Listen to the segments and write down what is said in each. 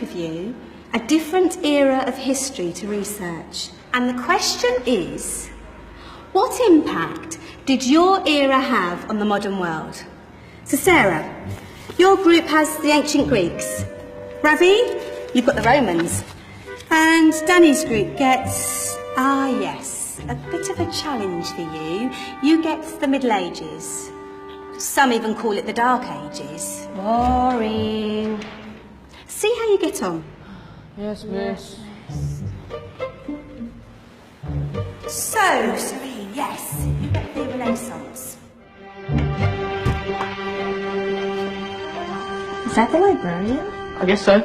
of you a different era of history to research. And the question is, what impact did your era have on the modern world? So Sarah, your group has the ancient Greeks. Ravi, you've got the Romans. And Danny's group gets, yes, a bit of a challenge for you. You get the Middle Ages. Some even call it the Dark Ages. Boring. See how you get on. Yes, miss. So, Serene, yes, you get the Renaissance. Is that the librarian? I guess so.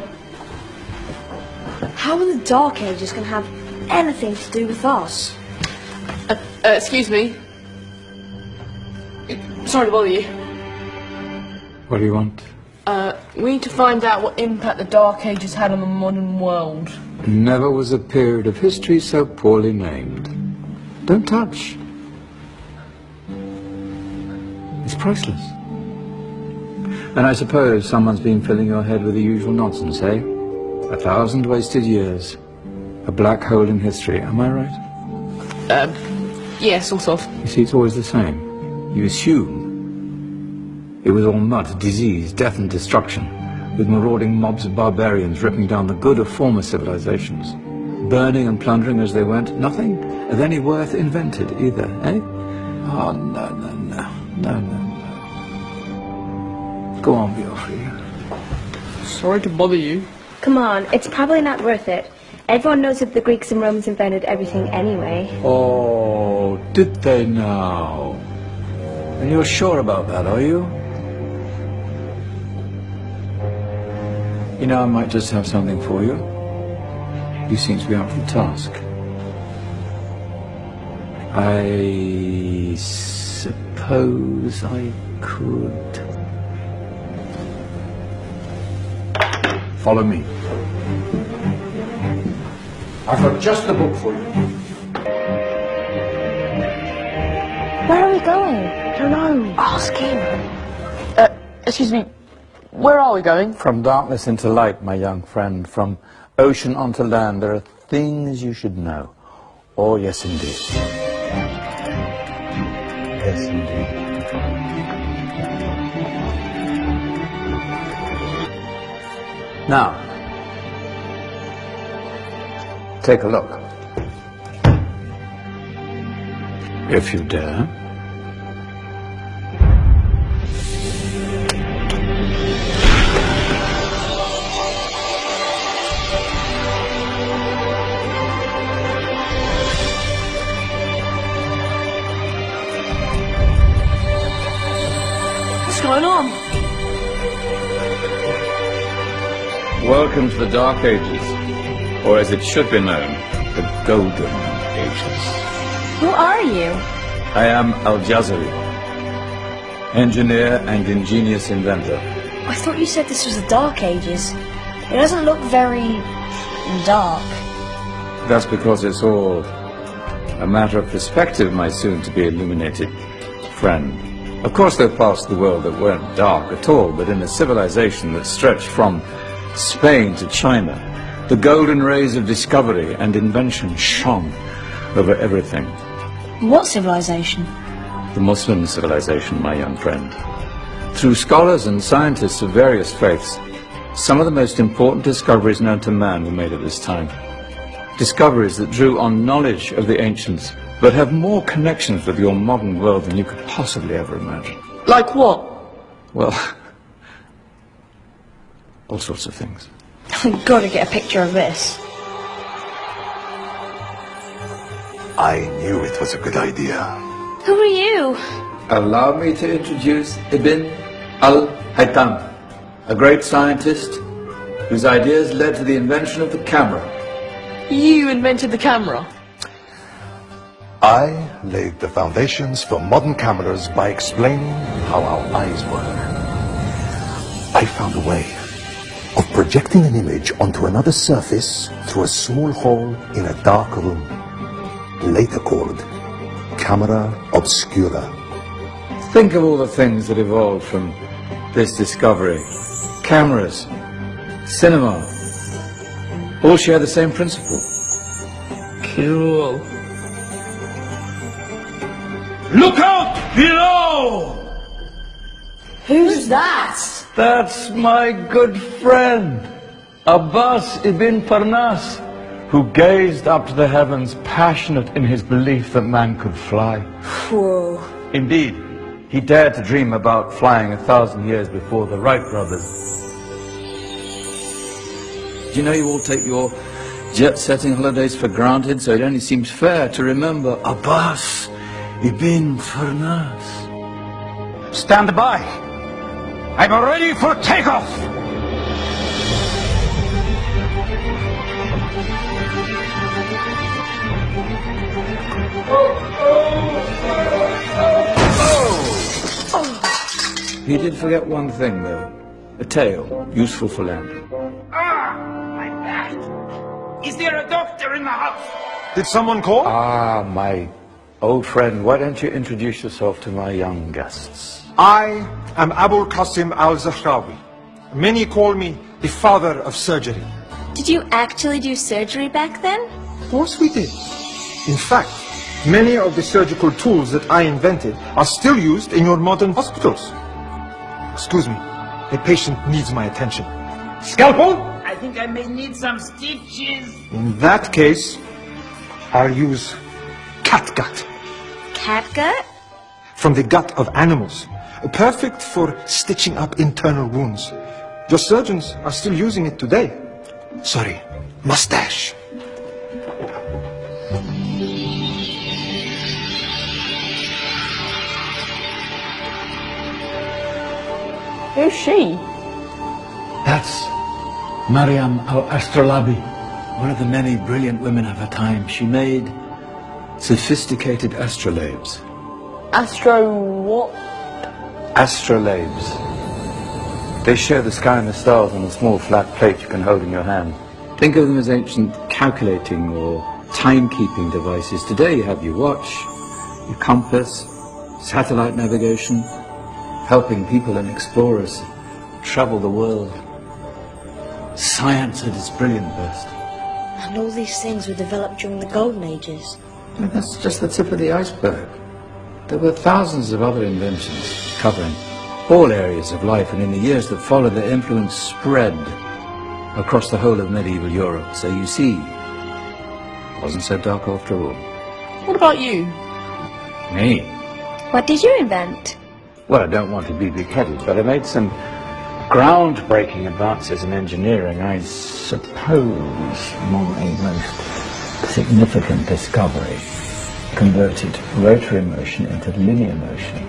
How are the Dark Ages going to have anything to do with us? Excuse me. Sorry to bother you. What do you want? We need to find out what impact the Dark Ages had on the modern world. Never was a period of history so poorly named. Don't touch. It's priceless. And I suppose someone's been filling your head with the usual nonsense, eh? 1,000 wasted years. A black hole in history, am I right? Yeah, sort of. You see, it's always the same. You assume it was all mud, disease, death and destruction, with marauding mobs of barbarians ripping down the good of former civilizations, burning and plundering as they went. Nothing of any worth invented either, eh? Oh, no. Go on, Beofrey. Sorry to bother you. Come on, it's probably not worth it. Everyone knows that the Greeks and Romans invented everything anyway. Oh, did they now? And you're sure about that, are you? You know, I might just have something for you. You seem to be up for the task. I suppose I could. Follow me. I've got just the book for you. Where are we going? I don't know. Ask him. Excuse me. Where are we going? From darkness into light, my young friend. From ocean onto land, there are things you should know. Oh, yes, indeed. Yes, indeed. Now, take a look. If you dare. What's going on? Welcome to the Dark Ages, or as it should be known, the Golden Ages. Who are you? I am Al-Jazari, engineer and ingenious inventor. I thought you said this was the Dark Ages. It doesn't look very dark. That's because it's all a matter of perspective, my soon-to-be illuminated friend. Of course, there are parts of the world that weren't dark at all, but in a civilization that stretched from Spain to China, the golden rays of discovery and invention shone over everything. What civilization? The Muslim civilization, my young friend. Through scholars and scientists of various faiths, some of the most important discoveries known to man were made at this time. Discoveries that drew on knowledge of the ancients, but have more connections with your modern world than you could possibly ever imagine. Like what? Well, all sorts of things. I've got to get a picture of this. I knew it was a good idea. Who are you? Allow me to introduce Ibn al-Haytham, a great scientist whose ideas led to the invention of the camera. You invented the camera. I laid the foundations for modern cameras by explaining how our eyes work. I found a way of projecting an image onto another surface through a small hole in a dark room, later called camera obscura. Think of all the things that evolved from this discovery. Cameras, cinema, all share the same principle. Cool. Look out below! Who's that? That's my good friend, Abbas ibn Parnas, who gazed up to the heavens, passionate in his belief that man could fly. Whoa. Indeed, he dared to dream about flying 1,000 years before the Wright brothers. Do you know you all take your jet-setting holidays for granted, so it only seems fair to remember Abbas ibn Parnas. Stand by! I'm ready for takeoff! He did forget one thing, though. A tail, useful for landing. My back! Is there a doctor in the house? Did someone call? Ah, my old friend, why don't you introduce yourself to my young guests? I am Abul Qasim al-Zahrawi. Many call me the father of surgery. Did you actually do surgery back then? Of course we did. In fact, many of the surgical tools that I invented are still used in your modern hospitals. Excuse me, a patient needs my attention. Scalpel? I think I may need some stitches. In that case, I'll use catgut Catgut? from the gut of animals. Perfect for stitching up internal wounds. Your surgeons are still using it today. Sorry, mustache. Who's she? That's Maryam al-Astrolabi, one of the many brilliant women of her time. She made sophisticated astrolabes. Astro what? Astrolabes. They show the sky and the stars on a small flat plate you can hold in your hand. Think of them as ancient calculating or timekeeping devices. Today you have your watch, your compass, satellite navigation, helping people and explorers travel the world. Science at its brilliant burst. And all these things were developed during the Golden Ages. And that's just the tip of the iceberg. There were thousands of other inventions covering all areas of life, and in the years that followed, their influence spread across the whole of medieval Europe. So you see, it wasn't so dark after all. What about you? Me? What did you invent? Well, I don't want to be big-headed, but I made some groundbreaking advances in engineering. I suppose my most significant discovery converted rotary motion into linear motion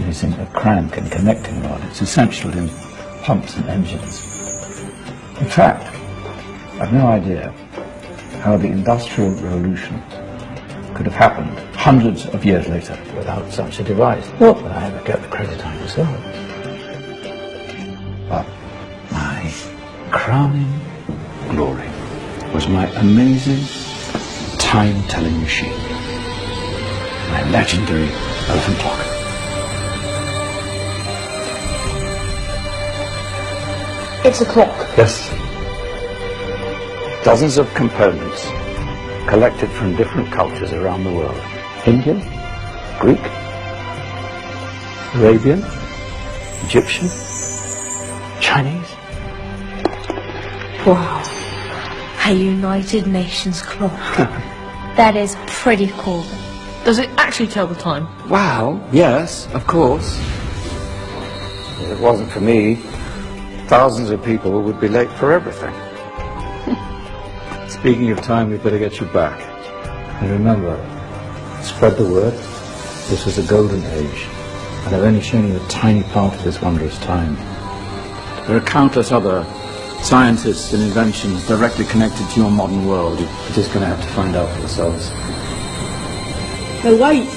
using a crank and connecting rod. It's essential in pumps and engines. In fact, I've no idea how the Industrial Revolution could have happened hundreds of years later without such a device. Not that I ever get the credit I deserve. But my crowning glory was my amazing time-telling machine. My legendary elephant clock. It's a clock. Yes. Dozens of components collected from different cultures around the world. Indian, Greek, Arabian, Egyptian, Chinese. Wow. A United Nations clock. That is pretty cool. Does it actually tell the time? Wow, yes, of course. If it wasn't for me, thousands of people would be late for everything. Speaking of time, we'd better get you back. And remember, spread the word. This was a golden age, and I've only shown you a tiny part of this wondrous time. There are countless other scientists and inventions directly connected to your modern world. You're just going to have to find out for yourselves. No, wait.